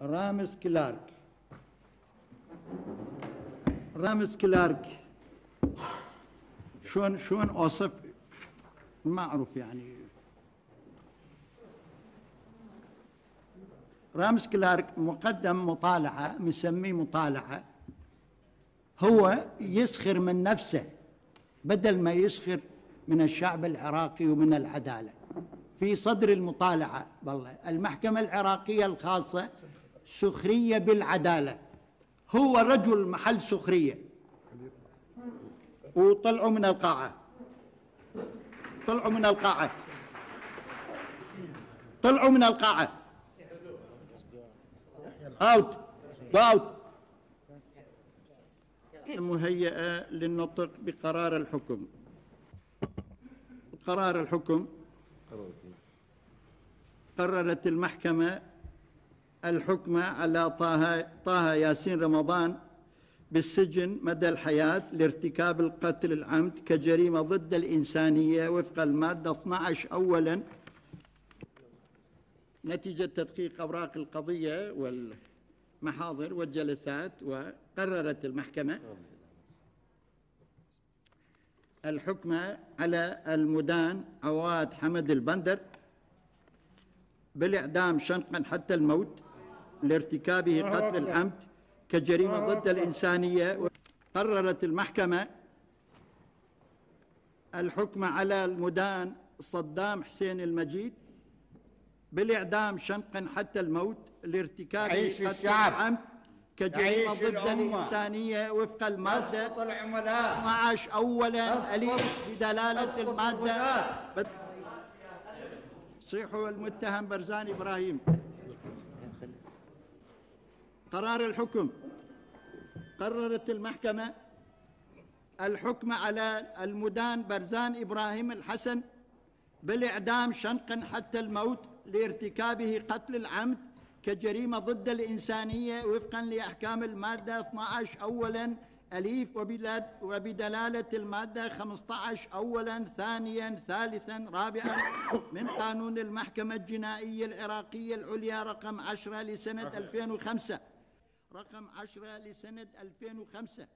رامز كلارك. رامز كلارك شلون اوصف؟ ما اعرف يعني. رامز كلارك مقدم مطالعة، مسميه مطالعة. هو يسخر من نفسه بدل ما يسخر من الشعب العراقي ومن العدالة. في صدر المطالعة والله المحكمة العراقية الخاصة سخرية بالعدالة، هو رجل محل سخرية. وطلعوا من القاعة، طلعوا من القاعة، طلعوا من القاعة. اوت اوت. مهيئة للنطق بقرار الحكم. قرار الحكم: قررت المحكمة الحكم على طه ياسين رمضان بالسجن مدى الحياة لارتكاب القتل العمد كجريمة ضد الإنسانية وفق المادة 12 أولاً نتيجة تدقيق أوراق القضية والمحاضر والجلسات. وقررت المحكمة الحكم على المدان عواد حمد البندر بالإعدام شنقا حتى الموت لارتكابه قتل العمد كجريمة ضد الإنسانية. قررت المحكمة الحكم على المدان صدام حسين المجيد بالإعدام شنقا حتى الموت لارتكابه قتل العمد كجريمة ضد الإنسانية وفق المادة 12 أولاً أليف بدلالة المادة. صيحوا المتهم برزان إبراهيم. قرار الحكم: قررت المحكمة الحكم على المدان برزان إبراهيم الحسن بالإعدام شنقا حتى الموت لارتكابه قتل العمد كجريمة ضد الإنسانية وفقا لأحكام المادة 12 أولاً أليف وبدلالة المادة 15 أولاً ثانياً ثالثاً رابعاً من قانون المحكمة الجنائية العراقية العليا رقم 10 لسنة 2005. رقم 10 لسنة 2005.